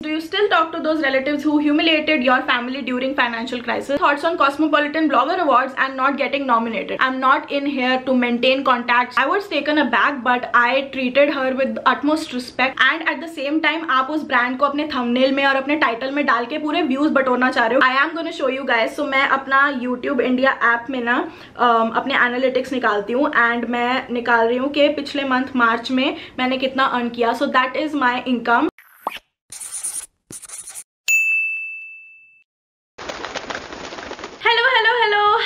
Do you still talk to those relatives who humiliated your family during financial crisis? Thoughts on Cosmopolitan Blogger Awards and not getting nominated. I'm not in here to maintain contacts. I was taken aback, but I treated her with utmost respect. And at the same time, आप उस brand को अपने thumbnail में और अपने title में डाल के पूरे views बटोरना चाह रहे हो. I am going to show you guys. So मैं अपना YouTube India app में ना अपने analytics निकालती हूँ and मैं निकाल रही हूँ कि पिछले month मार्च में मैंने कितना earn किया. So that is my income.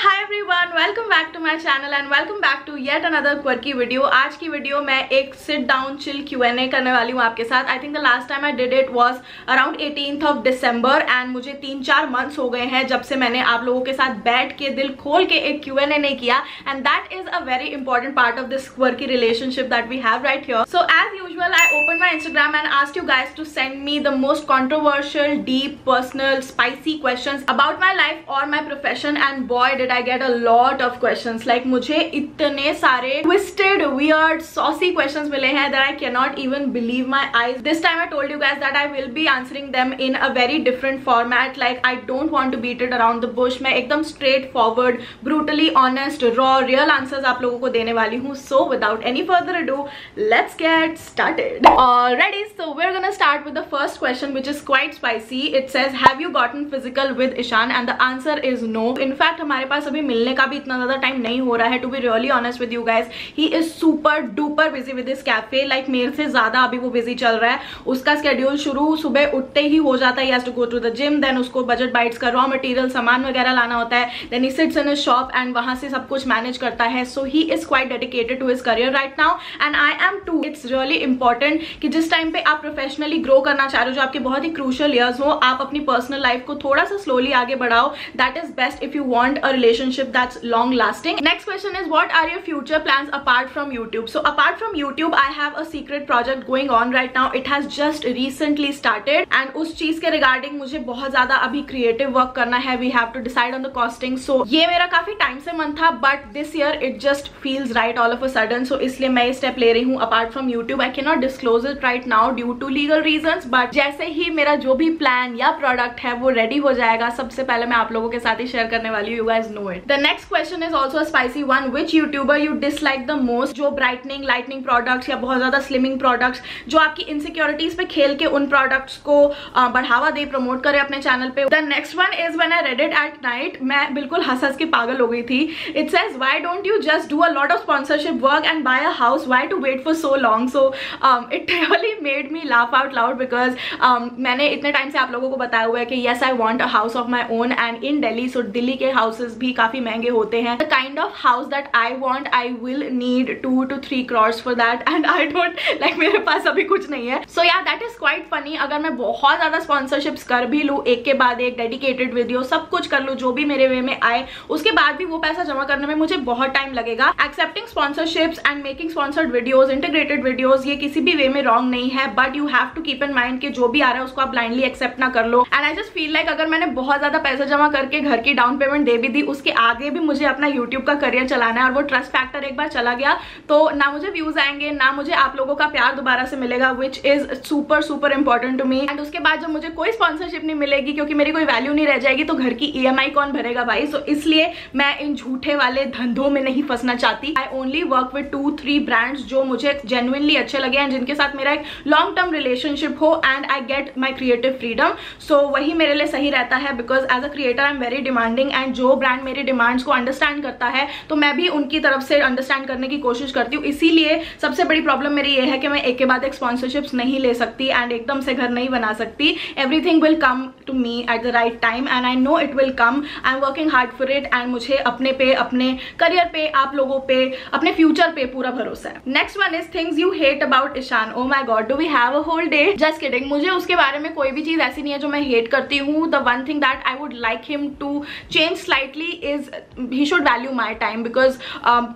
Hi everyone, welcome back to my channel and welcome back to yet another quirky video. आज की वीडियो मैं एक sit down chill Q&A करने वाली हूँ आपके साथ. I think the last time I did it was around 18th of December and मुझे 3-4 months हो गए हैं जब से मैंने आप लोगों के साथ बैठ के दिल खोल के एक Q&A नहीं किया, and that is a very important part of this quirky relationship that we have right here. So as usual, I opened my Instagram and asked you guys to send me the most controversial, deep, personal, spicy questions about my life or my profession, and boy did I get a lot of questions. Like मुझे इतने सारे twisted, weird, saucy questions मिले हैं that I cannot even believe my eyes. This time I told you guys that I will be answering them in a very different format. Like I don't want to beat it around the bush. मैं एकदम straightforward, brutally honest, raw, real answers आप लोगों को देने वाली हूँ. So without any further ado, let's get started. Alrighty, so we're gonna start with the first question, which is quite spicy. It says, have you gotten physical with Ishan? And the answer is no. In fact हमारे पास अभी मिलने का भी इतना ज़्यादा time नहीं हो रहा है. To be really honest with you guys, he is super duper busy with this cafe. Like मेरे से ज़्यादा अभी वो बिजी चल रहा है. उसका स्केड्यूल शुरू सुबह उठते ही हो जाता है. He has to go to the gym, then उसको बजट बाइट्स का रॉ मटेरियल सामान वगैरह लाना होता है. Then he sits in his shop and वहाँ से सब कुछ मैनेज करता है. So he is quite dedicated to his career right now and I am too. It's really important कि जिस टाइम पे आप प्रोफेशनली ग्रो करना चाह रहे हो, जो आपके बहुत ही क्रूशियल ईयर्स हो, आप अपनी पर्सनल लाइफ को थोड़ा सा स्लोली आगे बढ़ाओ. That is best if you want a relationship that's long lasting. Next question is, what are your future plans apart from YouTube? So apart from YouTube, I have a secret project going on right now. It has just recently started and उस चीज के regarding मुझे बहुत ज्यादा अभी creative work करना है. We have to decide on the costing. So ये मेरा काफी टाइम से मन था, but this year it just feels right all of a sudden. So इसलिए मैं ये स्टेप ले रही हूँ apart from YouTube. I cannot disclose it right now due to legal reasons, but जैसे ही मेरा जो भी प्लान या प्रोडक्ट है वो रेडी हो जाएगा, सबसे पहले मैं आप लोगों के साथ ही शेयर करने वाली हूँ. You guys know it. The next question is also a spicy one. Which YouTuber you dislike the most? जो brightening, lightening products या बहुत ज़्यादा slimming products, जो आपकी insecurities पे खेल के उन products को बढ़ावा दे, प्रमोट करे अपने चैनल पे. The next one is when I read it at night, मैं बिल्कुल हंस के पागल हो गई थी. It says, why don't you just do a lot of sponsorship work and buy a house? Why to wait for so long? So it really made me laugh out loud because मैंने इतने time से आप लोगों को बताया हुआ है कि yes I want a house of my own and in Delhi. So Delhi के houses भी काफी महंगे होते हैं. The kind of house that I want, I will need 2 to 3 crores for that and I don't like, मेरे पास अभी कुछ नहीं है. So yeah, that is quite funny. अगर मैं बहुत ज़्यादा sponsorships कर भी लूँ, एक के बाद एक डेडिकेटेड वीडियो सब कुछ कर लूँ जो भी मेरे वे में आए, उसके बाद भी वो पैसा जमा करने में मुझे बहुत टाइम लगेगा. Accepting sponsorships and making sponsored videos, integrated videos, ये किसी भी वे में रॉन्ग नहीं है, but you have to keep in mind कि जो भी आ रहा है उसको आप ब्लाइंडली एक्सेप्ट ना कर लो. And I just feel like अगर मैंने बहुत ज़्यादा पैसा जमा करके घर की डाउन पेमेंट दे भी दी, उसके आगे भी मुझे अपना YouTube का करियर चलाना है और वो ट्रस्ट फैक्टर एक बार चला गया तो ना मुझे व्यूज आएंगे, ना मुझे आप लोगों का प्यार दोबारा से मिलेगा, which is super super important to me. And उसके बाद जब मुझे कोई स्पॉन्सरशिप नहीं मिलेगी, क्योंकि मेरी कोई वैल्यू नहीं रह जाएगी, तो घर की EMI कौन भरेगा भाई. सो इसलिए मैं इन झूठे वाले धंधों में नहीं फंसना चाहती. I only work with 2-3 brands जो मुझे जेन्युइनली अच्छे लगे एंड जिनके साथ मेरा एक लॉन्ग टर्म रिलेशनशिप हो and I get my creative freedom. So वही मेरे लिए सही रहता है because as a creator I am very demanding and जो ब्रांड मेरी डिमांड्स को अंडरस्टैंड करता है तो मैं भी उनकी तरफ से अंडरस्टैंड करने की कोशिश करती हूँ. इसीलिए सबसे बड़ी प्रॉब्लम मेरी ये है कि मैं एक के बाद एक स्पॉन्सरशिप्स नहीं ले सकती एंड एकदम से घर नहीं बना सकती. Everything will come to me at the right time and I know it will come. I am working hard for it and मुझे अपने पे, अपने करियर पे, आप लोगों पे, अपने फ्यूचर पे पूरा भरोसा है. Next one is things you hate about Ishaan. Oh my God, do we have a whole day? Just kidding. मुझे उसके बारे में कोई भी चीज ऐसी नहीं है जो मैं हेट करती हूँ. The one thing that I would like him to change slightly is he should value my time, because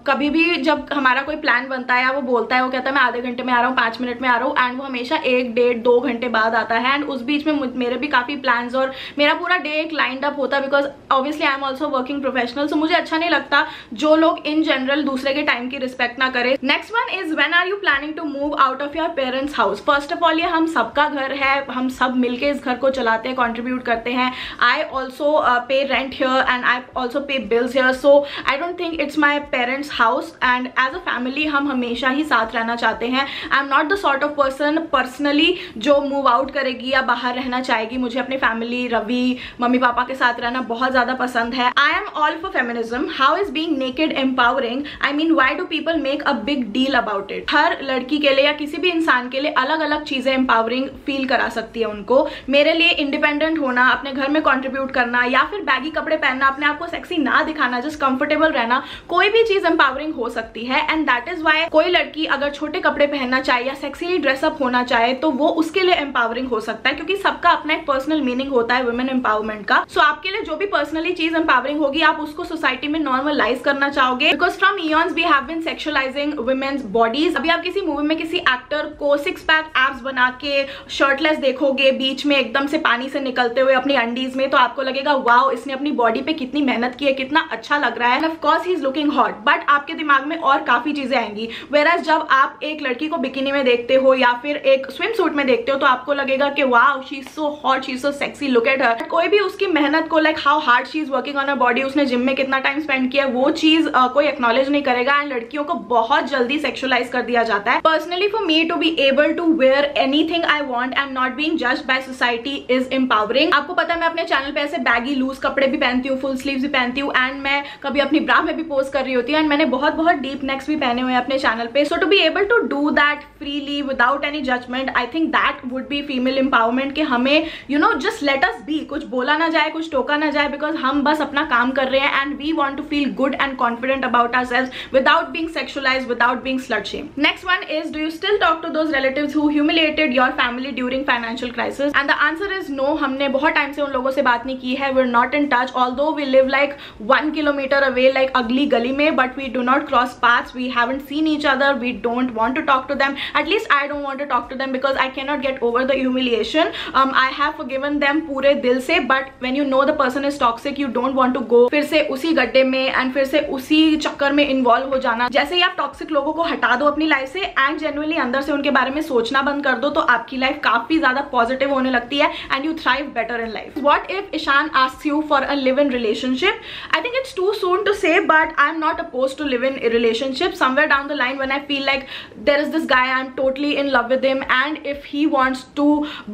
कभी भी जब हमारा कोई प्लान बनता है या वो बोलता है, वो कहता है मैं आधे घंटे में आ रहा हूँ, 5 मिनट में आ रहा हूँ, एंड वो हमेशा 1, 1.5, 2 घंटे बाद आता है, एंड उस बीच में मेरे भी काफी प्लान्स और मेरा पूरा डे एक लाइंड अप होता है, because obviously I am also working professional. So मुझे अच्छा नहीं लगता जो लोग इन जनरल दूसरे के टाइम की रिस्पेक्ट ना करे. Next one is when are you planning to move out of your parents house. First of all ये हम सबका घर है, हम सब मिलके इस घर को चलाते हैं, कॉन्ट्रीब्यूट करते हैं. I also pay rent here and I also pay bills here, so I don't think it's my parents house. And as a family हम हमेशा ही साथ रहना चाहते हैं. I am not the sort of person personally जो move out करेगी या बाहर रहना चाहेगी. मुझे अपनी फैमिली, रवि, मम्मी पापा के साथ रहना बहुत ज्यादा पसंद है. I am all for feminism. How is being naked empowering? I mean why do people make a big deal about it? हर लड़की के लिए या किसी भी इंसान के लिए अलग अलग चीजें एम्पावरिंग फील करा सकती है उनको. मेरे लिए इंडिपेंडेंट होना, अपने घर में कंट्रीब्यूट करना, या फिर बैगी कपड़े पहनना, अपने आप को सेक्सी ना दिखाना, जस्ट कंफर्टेबल रहना, कोई भी चीज एम्पावरिंग हो सकती है. एंड दैट इज व्हाई कोई लड़की अगर छोटे कपड़े पहनना चाहे या सेक्सीली ड्रेसअप होना चाहे तो वो उसके लिए एम्पावरिंग हो सकता है, क्योंकि सबका अपना एक पर्सनल मीनिंग होता है वुमेन एम्पावरमेंट का. सो आपके लिए जो भी पर्सनली चीज एम्पावरिंग होगी आप उसको सोसाइटी में नॉर्मलाइज करना चाहोगे, because from years we have been sexualising women's bodies. अभी आप किसी मूवी में किसी एक्टर को 6 पैक एब्स बना के शर्टलेस देखोगे बीच में एकदम से पानी से निकलते हुए अपनी अंडीज में, तो आपको लगेगा वाओ इसने अपनी बॉडी पे कितनी मेहनत की है, कितना अच्छा लग रहा है, end of course he is looking hot. But आपके दिमाग में और काफी चीजें आएंगी. वेयरएज जब आप एक लड़की को बिकिनी में देखते हो या फिर एक स्विम सूट में देखते हो तो आपको लगेगा कि wow she is so hot, she is so sexy, look at her. कोई भी उसकी मेहनत को like how hard she is working on her body, उसने जिम में कितना टाइम स्पेंड किया, वो चीज कोई एक्नॉलेज नहीं करेगा. एंड लड़कियों को बहुत जल्दी सेक्सुअलाइज कर दिया जाता है. Personally for me to be able to wear anything I want and not being judged by society is empowering. आपको पता है मैं अपने चैनल पे ऐसे बैगी लूज कपड़े भी पहनती हूँ, फुल स्लीव्स भी पहनती हूँ, एंड मैं कभी अपनी ब्रा में भी पोस्ट कर रही होती हूँ, एंड मैंने बहुत बहुत डीप नेक्स भी पहने हुए हैं अपने चैनल पे. So to be able to do that freely without any judgement, I think that would be female empowerment. कि हमें you know just let us be, कुछ बोला ना जाए, कुछ टोका ना जाए, बिकॉज हम बस अपना काम कर रहे हैं and we want to feel good and confident about ourselves without being sexualised, without being slut shame. Next one is do you still talk to those relatives who humiliated your family during financial crisis? And the answer is no. हमने बहुत time से उन लोगों से बात नहीं की है. We are not in touch, although we live like 1 kilometre away, like अगली गली में, but we do not cross paths. We haven't seen each other. We don't want to talk to them. At least I don't want to talk to them because I cannot get over the humiliation. I have forgiven them पूरे दिल से, but when you know the person is toxic, you don't want to go फिर से उसी गड्ढे में and फिर से उसी चक्कर में इन्वॉल्व हो जाना. जैसे ही आप टॉक्सिक लोगों को हटा दो अपनी लाइफ से एंड जेन्युइनली अंदर से उनके बारे में सोचना बंद कर दो, तो आपकी लाइफ काफी ज्यादा पॉजिटिव होने लगती है and you thrive better in life. What if Ishan asks you for a live-in relationship? I think it's too soon to say, but I'm not opposed to live in a relationship. Somewhere down the line when I feel like there is this guy, I'm totally in love with him, and if he wants to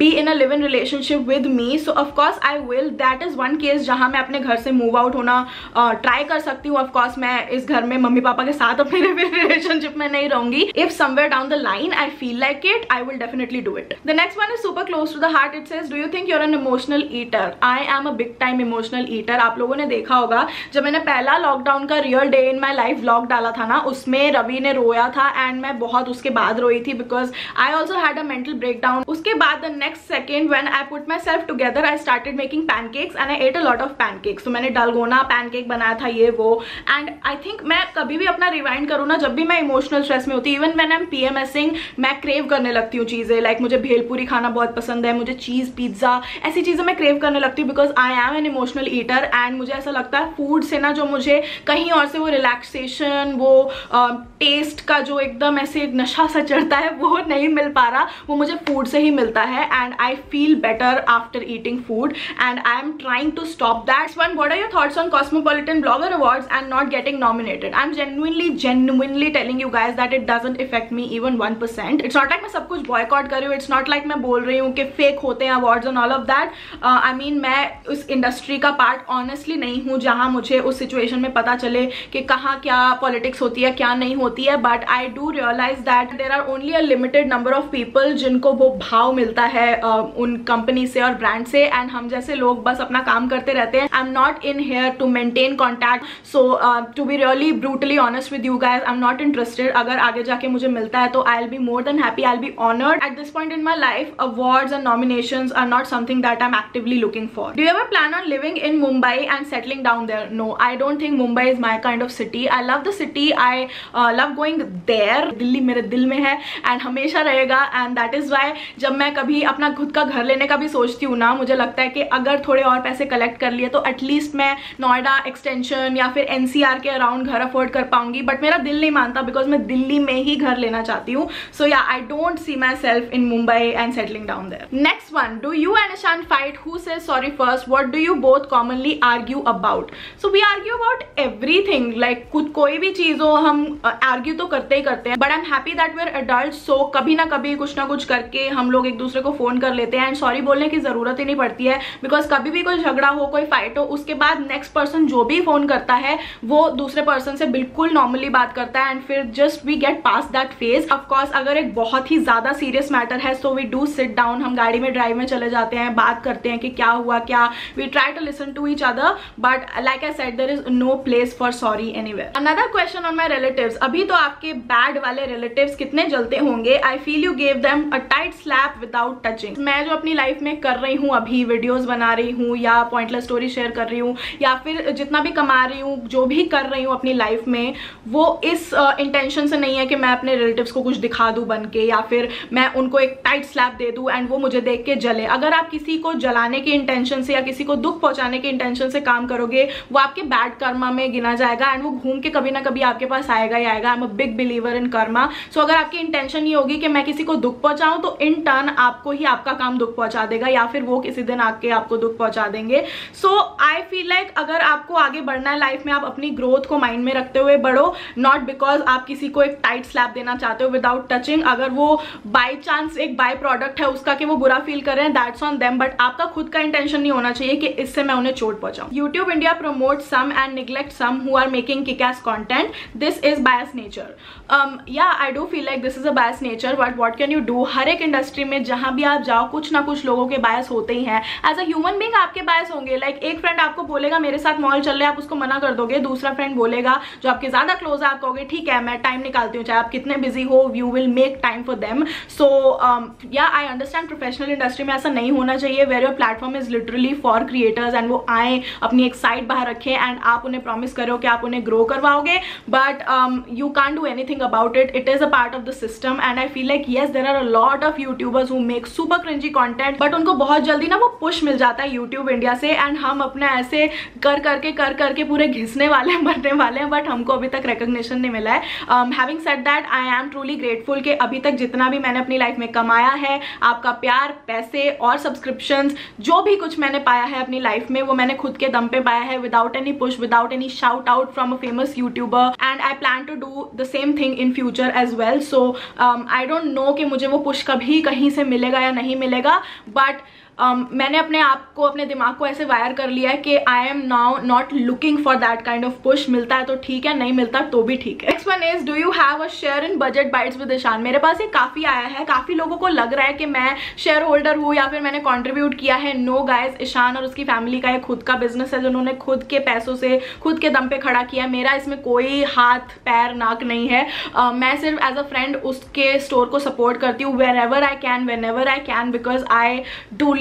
be in a live-in relationship with me, so of course I will. That is one case जहाँ मैं अपने घर से move out होना try कर सकती हूँ. Of course मैं इस घर में मम्मी पापा के साथ अपने live-in relationship में नहीं रहूंगी. If somewhere down the line I feel like it, I will definitely do it. The next one is super close to the heart. It says, do you think you're an emotional eater? I am a big time emotional eater. आप लोगों ने देखा होगा जब मैंने पहला lockdown का real day in my life vlog डाला था ना, उसमें रवि ने रोया था एंड मैं बहुत उसके बाद रोई थी because I also had a mental breakdown. उसके बाद the next second when I put my self together I started making pancakes and I at a lot of pancakes. तो मैंने डालगोना पैनकेक बनाया था, ये वो. एंड आई थिंक मैं कभी भी अपना रिवाइंड करूँ ना, जब भी मैं इमोशनल स्ट्रेस में होती, even when I am PMSing, मैं क्रेव करने लगती हूँ चीजें. लाइक मुझे भेलपूरी खाना बहुत पसंद है, मुझे चीज पिज्जा ऐसी चीजें मैं क्रेव करने लगती हूँ because I am an emotional eater. And मुझे ऐसा लगता है फूड से ना जो मुझे कहीं और से वो रिलैक्सेशन, वो टेस्ट का जो एकदम ऐसे नशा सा चढ़ता है वो नहीं मिल पा रहा, वो मुझे फूड से ही मिलता है. And I feel better after eating food and I am trying to stop that. One, what are your thoughts on Cosmopolitan blogger awards and not getting nominated? I am genuinely telling you guys that it doesn't affect me even 1%. It's not like मैं सब कुछ boycott कर रही हूँ. It's not like मैं बोल रही हूँ कि फेक होते हैं awards and all of that. I mean मैं उस इंडस्ट्री का पार्ट ऑनेस्टली नहीं हूँ जहाँ मुझे उस सिचुएशन में पता चले कि कहाँ क्या पॉलिटिक्स होती है क्या नहीं होती है. But I do realize that there are only a limited number of people जिनको वो भाव मिलता है उन कंपनी से और ब्रांड से, एंड हम जैसे लोग बस अपना काम करते रहते हैं. I am not in here to maintain contact. So to be really brutally honest with you guys, I am not interested. अगर आगे जाके मुझे मिलता है तो I will be more than happy, I will be honoured. At this point in my life awards and nominations are not something that I am actively looking for. Do you ever plan on living in Mumbai and settling down there? No, I don't think Mumbai is my kind of city. I love the city, I love going there. Delhi मेरे दिल में है and हमेशा रहेगा. And that is why जब मैं कभी अपना खुद का घर लेने का भी सोचती हूँ ना, मुझे लगता है कि अगर थोड़े और पैसे कलेक्ट कर लिए तो एटलीस्ट मैं नोएडा एक्सटेंशन या फिर एनसीआर के अराउंड घर अफोर्ड कर पाऊंगी. बट मेरा दिल नहीं मानता बिकॉज मैं दिल्ली में ही घर लेना चाहती हूँ. So yeah, I don't see myself in Mumbai and settling down there. Next one, do you and Ishan fight? Who says sorry first? What do you both commonly argue about? So we argue about everything. Like कोई भी चीज हो हम argue तो करते ही करते हैं. But I am happy that we are adult. So कभी ना कभी कुछ ना कुछ करके हम लोग एक दूसरे को फोन कर लेते हैं एंड सॉरी बोलने की जरूरत ही नहीं पड़ती है. बिकॉज कभी भी कोई झगड़ा हो, कोई फाइट हो, उसके बाद नेक्स्ट पर्सन जो भी फोन करता है वो दूसरे पर्सन से बिल्कुल नॉर्मली बात करता है एंड फिर just we get past that phase. Of course अगर एक बहुत ही ज्यादा सीरियस मैटर है so we do sit down. हम गाड़ी में ड्राइव में चले जाते हैं, बात करते हैं कि क्या हुआ क्या. We try to listen to each other. But like I said, there is no place for sorry anywhere. Another question on my relatives. अभी तो आपके बैड वाले रिलेटिव्स कितने जलते होंगे. I feel you gave them a tight slap without touching. मैं जो अपनी लाइफ में कर रही हूँ, अभी वीडियोस बना रही हूँ या पॉइंटलेस स्टोरी शेयर कर रही हूँ या फिर जितना भी कमा रही हूँ, जो भी कर रही हूँ अपनी लाइफ में, वो इस इंटेंशन से नहीं है कि मैं अपने रिलेटिव्स को कुछ दिखा दूँ बन के या फिर मैं उनको एक टाइट स्लैप दे दूँ एंड वो मुझे देख के जले. अगर आप किसी को जलाने की इंटेंशन से या किसी को दुख पहुंचाने की इंटेंशन से काम करोगे, वो आपके बैड कर्मा में गिना जाएगा एंड वो घूम के कभी ना कभी आपके पास आएगा ही आएगा. I am a big believer in karma. So अगर आपकी इंटेंशन ये होगी कि मैं किसी को दुख पहुंचाऊं तो इन टर्न आपको ही आपका काम दुख पहुंचा देगा या फिर वो किसी दिन आके आपको दुख पहुंचा देंगे. सो आई फील लाइक अगर आपको आगे बढ़ना है लाइफ में, आप अपनी ग्रोथ को माइंड में रखते हुए बढ़ो, नॉट बिकॉज आप किसी को एक टाइट स्लैप देना चाहते हो विदाउट टचिंग. अगर वो बाय चांस एक बाय प्रोडक्ट है उसका कि वो बुरा फील कर रहे हैं, दैट्स ऑन देम. बट आपका खुद का इंटेंशन नहीं होना चाहिए कि इससे मैं उन्हें चोट पहुंचाऊं. YouTube India promote some and neglect some who are making kick ass content. This is bias nature. Yeah, I do feel like this is a bias nature. But what can you do. हर एक industry में जहां भी आप जाओ कुछ ना कुछ लोगों के बायस होते ही हैं. एज अ ह्यूमन बीइंग आपके बायस होंगे. लाइक एक फ्रेंड आपको बोलेगा मेरे साथ मॉल चल रहे, आप उसको मना कर दोगे. दूसरा फ्रेंड बोलेगा जो आपके ज्यादा क्लोज है, आप कहोगे ठीक है मैं टाइम निकालती हूँ, चाहे आप कितने बिजी हो, you will make time for them. So yeah, I understand professional industry में ऐसा नहीं होना चाहिए where your platform is literally for creators and वो आए अपनी एक साइड बाहर रखें एंड आप उन्हें प्रॉमिस करो कि आप उन्हें ग्रो करवाओगे. But you can't do anything about it. It is a part of the system and I feel like yes there are a lot of YouTubers who make super cringy content but उनको बहुत जल्दी ना वो push मिल जाता है YouTube India से and हम अपने ऐसे कर करके पूरे घिसने वाले हैं, मरने वाले हैं. बट हमको अभी तक रिकॉग्निशन नहीं मिला है. Having said that, I am truly grateful कि अभी तक जितना भी मैंने अपनी लाइफ में कमाया है, आपका प्यार, पैसे और सब्सक्रिप्शंस, जो भी कुछ मैंने पाया है अपनी लाइफ में वो मैंने खुद के दम पे पाया है, without any push, without any shout out from a famous YouTuber. And I plan to do the same thing in future as well. So I don't know कि मुझे वो पुश कभी कहीं से मिलेगा या नहीं मिलेगा. बट मैंने अपने आप को, अपने दिमाग को ऐसे वायर कर लिया है कि I am now not looking for that kind of push. मिलता है तो ठीक है, नहीं मिलता तो भी ठीक है. Next one is, do you have a share in Budget Bytes with Ishan. मेरे पास ये काफी आया है. काफी लोगों को लग रहा है कि मैं शेयर होल्डर हूँ या फिर मैंने कॉन्ट्रीब्यूट किया है. नो गाइज, ईशान और उसकी फैमिली का एक खुद का बिजनेस है जिन्होंने खुद के पैसों से खुद के दम पे खड़ा किया. मेरा इसमें कोई हाथ पैर नाक नहीं है. मैं सिर्फ एज अ फ्रेंड उसके स्टोर को सपोर्ट करती हूँ wherever I can because I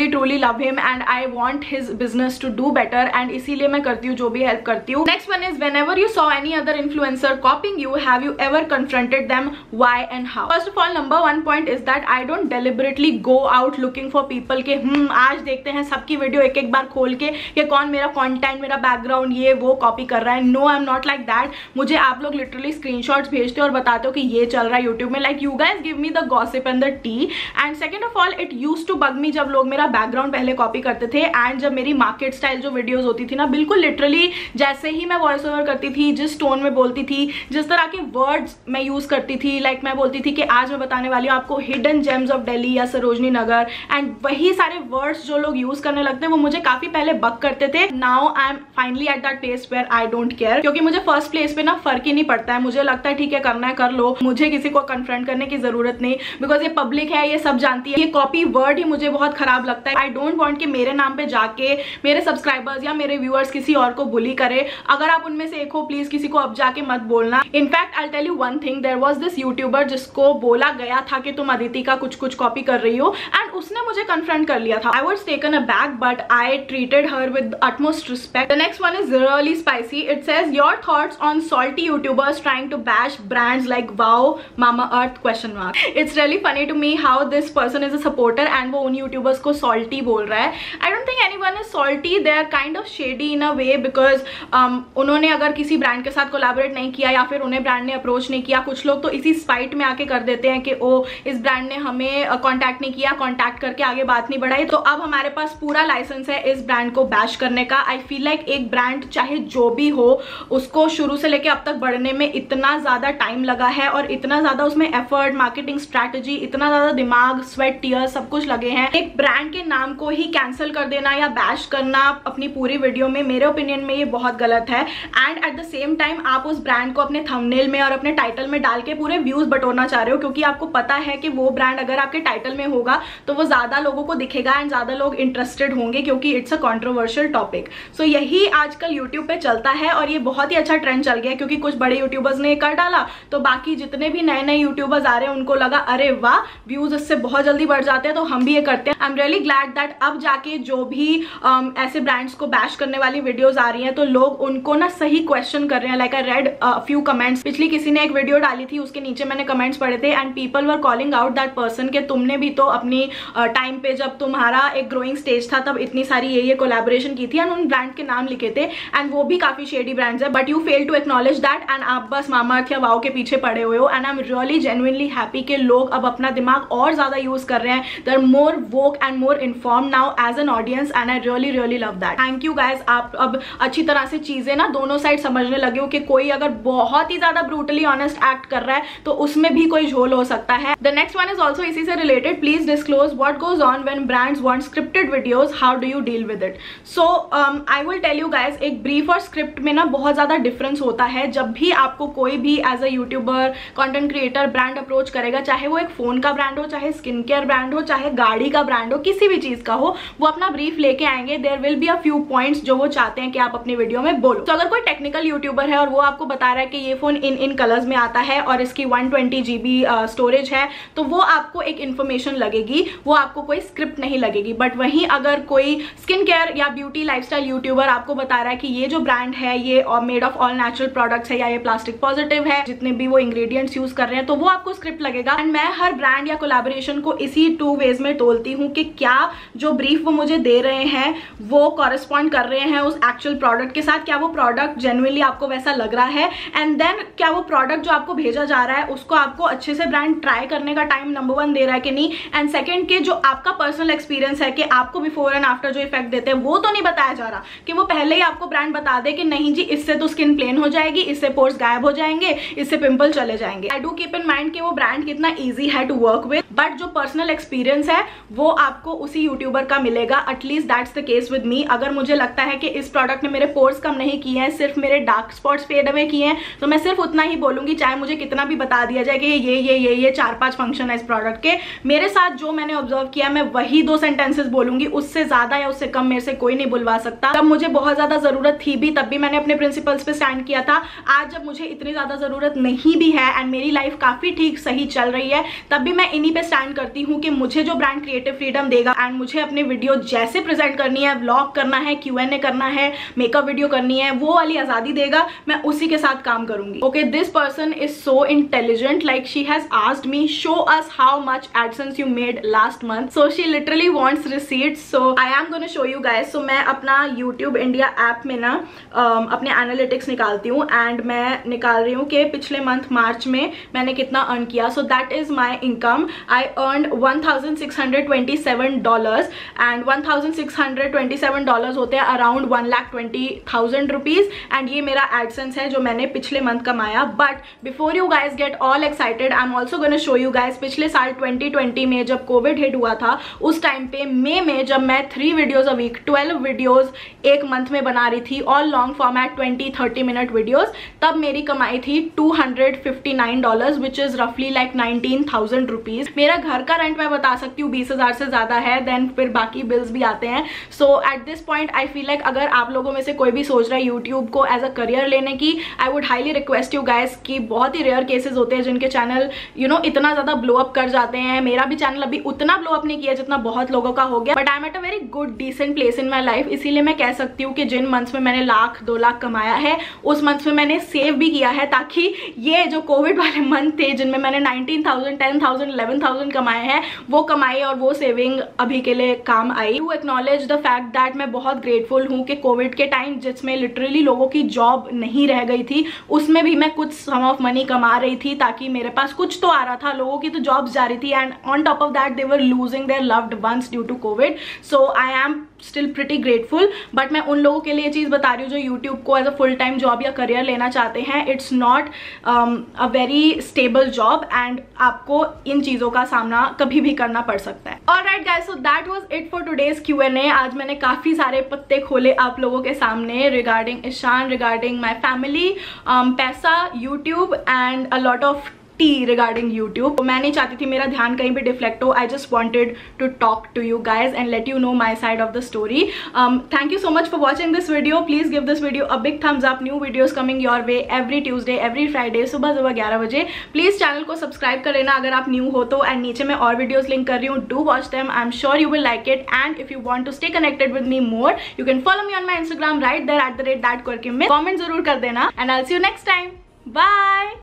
truly love him and I want his business to do better and इसीलिए मैं करती हूँ जो भी हेल्प करती हूँ. Next one is, whenever you saw any other influencer copying you, have you ever confronted them? Why and how? First of all, number one point is that I don't deliberately go out looking for people के आज देखते हैं सबकी video एक एक बार खोल के कि कौन मेरा कंटेंट, मेरा बैकग्राउंड ये वो कॉपी कर रहा है. No, I am not like that. मुझे आप लोग लिटरली स्क्रीनशॉट्स भेजते हो और बताते हो कि ये चल रहा है यूट्यूब में. Like you guys give me the gossip and the tea. And second of all, it used to bug me जब लोग मेरा बैकग्राउंड पहले कॉपी करते थे एंड जब मेरी मार्केट स्टाइल जो वीडियोस होती थी ना, बिल्कुल लिटरली जैसे ही मैं वॉइस ओवर करती थी, जिस टोन में बोलती थी, जिस तरह के वर्ड्स मैं यूज करती थी, लाइक मैं बोलती थी कि आज मैं बताने वाली हूँ आपको हिडन जेम्स ऑफ दिल्ली या सरोजनी नगर, एंड वही सारे वर्ड्स जो लोग यूज करने लगते हैं वो मुझे काफी पहले बग करते थे. Now I am finally at that place where I don't care, क्योंकि मुझे फर्स्ट प्लेस पे ना फर्क ही नहीं पड़ता है. मुझे लगता है ठीक है करना है कर लो, मुझे किसी को कन्फ्रंट करने की जरूरत नहीं बिकॉज ये पब्लिक है, ये सब जानती है. ये कॉपी वर्ड ही मुझे बहुत खराब लगता लगता है। आई डोंट वांट कि मेरे नाम पे जाके मेरे सब्सक्राइबर्स या मेरे व्यूअर्स किसी और को बुली करे। अगर आप उनमें से एक हो, प्लीज किसी को अब जाके मत बोलना। In fact I tell you one thing, there was this YouTuber जिसको बोला गया था कि तुम अदिति का कुछ कुछ कॉपी कर रही हो, एंड उसने मुझे कन्फ्रंट कर लिया था। I was taken aback but I treated her with utmost respect. The next one is really spicy. It says your thoughts on salty YouTubers trying to bash brands like Wow, Mamaearth ? It's really funny to me how this person is a supporter and वो उन YouTubers को salty बोल रहा है. I don't think anyone is salty. They are kind of shady in a way because उन्होंने अगर किसी brand के साथ कोलैबोरेट नहीं किया या फिर उन्हें ब्रांड ने अप्रोच नहीं किया, कुछ लोग तो इसी स्पाइट में आके कर देते हैं कि ओ इस ब्रांड ने हमें कॉन्टैक्ट नहीं किया, कॉन्टैक्ट करके आगे बात नहीं बढ़ाई, तो अब हमारे पास पूरा लाइसेंस है इस ब्रांड को बैश करने का। आई फील लाइक एक ब्रांड चाहे जो भी हो, उसको शुरू से लेके अब तक बढ़ने में इतना ज्यादा टाइम लगा है और इतना ज्यादा उसमें एफर्ट, मार्केटिंग स्ट्रैटेजी, इतना ज्यादा दिमाग, स्वेट, टीयर्स सब कुछ लगे हैं। एक ब्रांड के नाम को ही कैंसिल कर देना या बैश करना अपनी पूरी वीडियो में, मेरे ओपिनियन में ये बहुत गलत है। And at the same time आप उस ब्रांड को अपने थंबनेल में और अपने टाइटल में डाल के पूरे व्यूज बटोरना चाह रहे हो, क्योंकि आपको पता है कि वो ब्रांड अगर आपके टाइटल में होगा तो वो ज्यादा लोगों को दिखेगा एंड ज्यादा लोग इंटरेस्टेड होंगे, क्योंकि इट्स अ कंट्रोवर्शियल टॉपिक। सो यही आजकल यूट्यूब पे चलता है और ये बहुत ही अच्छा ट्रेंड चल गया, क्योंकि कुछ बड़े यूट्यूबर्स ने कर डाला तो बाकी जितने भी नए नए यूट्यूबर्स आ रहे हैं उनको लगा अरे वाह, व्यूज इससे बहुत जल्दी बढ़ जाते हैं तो हम भी ये करते हैं। I am really glad that अब जाके जो भी ऐसे ब्रांड्स को बैश करने वाली वीडियोस आ रही हैं तो लोग उनको ना सही क्वेश्चन कर रहे हैं। Like I read few comments, पिछली किसी ने एक वीडियो डाली थी, उसके नीचे मैंने कमेंट्स पढ़े थे and people were calling out that person के तुमने भी तो अपनी टाइम पे जब तुम्हारा एक ग्रोइंग स्टेज था तब इतनी सारी ये कोलैबोरेशन की थी एंड उन ब्रांड के नाम लिखे थे एंड वो भी काफी शेडी ब्रांड्स है, but you fail to acknowledge that and आप बस मामाअर्थ या वाओ के पीछे पड़े हुए हो। And I am really genuinely happy कि लोग अब अपना दिमाग और ज्यादा यूज कर रहे हैं। They are more woke and more inform now as an audience and I really really love that. Thank you guys, आप अब अच्छी तरह से चीजें ना दोनों साइड समझने लगे हो कि कोई अगर बहुत ही ज्यादा ब्रूटली ऑनेस्ट एक्ट कर रहा है तो उसमें भी कोई झोल हो सकता है। The next one is also इसी से related. Please disclose what goes on when brands want scripted videos, how do you deal with it? So I will tell you guys, एक ब्रीफ और स्क्रिप्ट में ना बहुत ज्यादा डिफरेंस होता है। जब भी आपको कोई भी as a YouTuber, content creator brand approach करेगा, चाहे वो एक फोन का ब्रांड हो, चाहे स्किन केयर ब्रांड हो, चाहे गाड़ी का ब्रांड हो, किसी भी चीज का हो, वो अपना ब्रीफ लेके आएंगे। There will be a few points जो वो चाहते हैं कि आप अपनी वीडियो में बोलो। तो अगर कोई टेक्निकल यूट्यूबर है और वो आपको बता रहा है कि ये फोन इन कलर्स में आता है और इसकी 120 GB स्टोरेज है, तो वो आपको एक इन्फॉर्मेशन लगेगी, वो आपको कोई स्क्रिप्ट नहीं लगेगी। बट वहीं अगर कोई स्किन केयर या ब्यूटी लाइफस्टाइल यूट्यूबर आपको बता रहा है कि ये जो ब्रांड है ये made of all natural products है या ये प्लास्टिक पॉजिटिव है, जितने भी वो इंग्रेडिएंट्स यूज कर रहे हैं, तो वो आपको स्क्रिप्ट लगेगा। एंड मैं हर ब्रांड या कोलैबोरेशन को इसी 2 वेज में तोलती हूँ कि क्या जो ब्रीफ वो मुझे दे रहे हैं वो कॉरेस्पॉन्ड कर रहे हैं उस एक्चुअल प्रोडक्ट के साथ, क्या वो प्रोडक्ट जेन्युइनली आपको वैसा लग रहा है, एंड देन क्या वो प्रोडक्ट जो आपको भेजा जा रहा है उसको आपको अच्छे से ब्रांड ट्राई करने का टाइम नंबर 1 दे रहा है कि नहीं, एंड सेकंड के जो आपका पर्सनल एक्सपीरियंस है कि आपको बिफोर एंड आफ्टर जो इफेक्ट देते हैं वो तो नहीं बताया जा रहा कि वो पहले ही आपको ब्रांड बता दे कि नहीं जी इससे तो स्किन प्लेन हो जाएगी, इससे पोर्स गायब हो जाएंगे, इससे पिंपल चले जाएंगे। I do keep in mind कि वो ब्रांड कितना ईजी है टू वर्क विद, बट जो पर्सनल एक्सपीरियंस है वो आपको उसी यूट्यूबर का मिलेगा। At least that's the case with me. अगर मुझे लगता है कि इस प्रोडक्ट ने मेरे पोर्स कम नहीं किए हैं, सिर्फ मेरे डार्क स्पॉट्स फेड अवे किए हैं, तो मैं सिर्फ उतना ही बोलूंगी, चाहे मुझे कितना भी बता दिया जाए कि ये 4-5 फंक्शन है इस प्रोडक्ट के। मेरे साथ जो मैंने ऑब्जर्व किया मैं वही 2 सेंटेंसेस बोलूंगी, उससे ज्यादा या उससे कम मेरे से कोई नहीं बुलवा सकता। तब मुझे बहुत ज्यादा जरूरत थी भी, तब भी मैंने अपने प्रिंसिपल्स पे स्टैंड किया था। आज जब मुझे इतनी ज्यादा जरूरत नहीं भी है एंड मेरी लाइफ काफी ठीक सही चल रही है, तब भी मैं इन्हीं पे स्टैंड करती हूँ कि मुझे जो ब्रांड क्रिएटिव फ्रीडम देगा एंड मुझे अपनी वीडियो जैसे प्रेजेंट करनी है, व्लॉग करना है, Q&A करना है, मेकअप वीडियो करनी है, वो वाली आजादी देगा, मैं उसी के साथ काम करूंगी। Okay, this person is so intelligent, like she has asked me show us how much AdSense you made last month, so she literally wants receipts, so I am gonna show you guys. So मैं अपना YouTube India app में ना अपने analytics निकालती हूँ and मैं निकाल रही हूँ कि पिछले मंथ मार्च में मैंने कितना अर्न किया। So that is my income. I earned $1,627 and $1,627 होते हैं अराउंड 1,20,000 रुपीज, एंड ये मेरा एडसेंस है जो मैंने पिछले मंथ कमाया। But before you guys get all excited, I am also gonna show you guys पिछले साल 2020 में जब कोविड हिट हुआ था, उस टाइम पे मई में जब मैं 3 वीडियोज अ वीक, 12 वीडियोज एक मंथ में बना रही थी, all long format 20-30 minute videos, तब मेरी कमाई थी $259 विच इज रफली लाइक 19,000 रुपीज। मेरा घर का रेंट मैं बता सकती हूँ 20,000 से ज्यादा है, है देन फिर बाकी बिल्स भी आते हैं. So at this point I feel like अगर आप लोगों में से कोई भी सोच रहा है यूट्यूब को एज अ करियर लेने की, I would highly request you guys कि बहुत ही रेयर केसेस होते हैं जिनके चैनल इतना ज़्यादा ब्लो अप कर जाते हैं. मेरा भी चैनल अभी उतना ब्लो अप नहीं किया जितना बहुत लोगों का हो गया, but I am at a very good decent place in my life. इसीलिए मैं कह सकती हूँ कि जिन मंथ्स में मैंने 1 लाख 2 लाख कमाया है उस मंथ्स में मैंने सेव भी किया है, ताकि ये जो कोविड वाले मंथ थे जिनमें मैंने 19,000 10,000 11,000 कमाए हैं वो कमाई और वो सेविंग अभी के लिए काम आई. To acknowledge the fact that मैं बहुत ग्रेटफुल हूँ कि कोविड के टाइम जिसमें लिटरली लोगों की जॉब नहीं रह गई थी उसमें भी मैं कुछ सम ऑफ मनी कमा रही थी, ताकि मेरे पास कुछ तो आ रहा था. लोगों की तो जॉब्स जा रही थी and on top of that they were losing their loved ones due to COVID. So I am still pretty grateful. But मैं उन लोगों के लिए ये चीज़ बता रही हूँ जो यूट्यूब को as a full time job या करियर लेना चाहते हैं. It's not a very stable job and आपको इन चीज़ों का सामना कभी भी करना पड़ सकता है. Alright guys, so that was it for today's Q&A. आज मैंने काफ़ी सारे पत्ते खोले आप लोगों के सामने regarding Ishan, regarding my family, पैसा, YouTube and a lot of regarding YouTube. मैं नहीं चाहती थी मेरा ध्यान कहीं भी डिफ्लेक्ट हो. I just wanted to talk to you guys and let you know my side of the story. Thank you so much for watching this video. Please give this video a big thumbs up. New videos coming your way every Tuesday every Friday सुबह 11 बजे. Please channel को subscribe कर लेना अगर आप new हो तो. And नीचे मैं और वीडियोज लिंक कर रही हूँ. Do watch them. I am sure you will like it. And if you want to stay connected with me more you can follow me on my Instagram right there @thatquirky. Comment जरूर कर देना. And I will see you next time. Bye.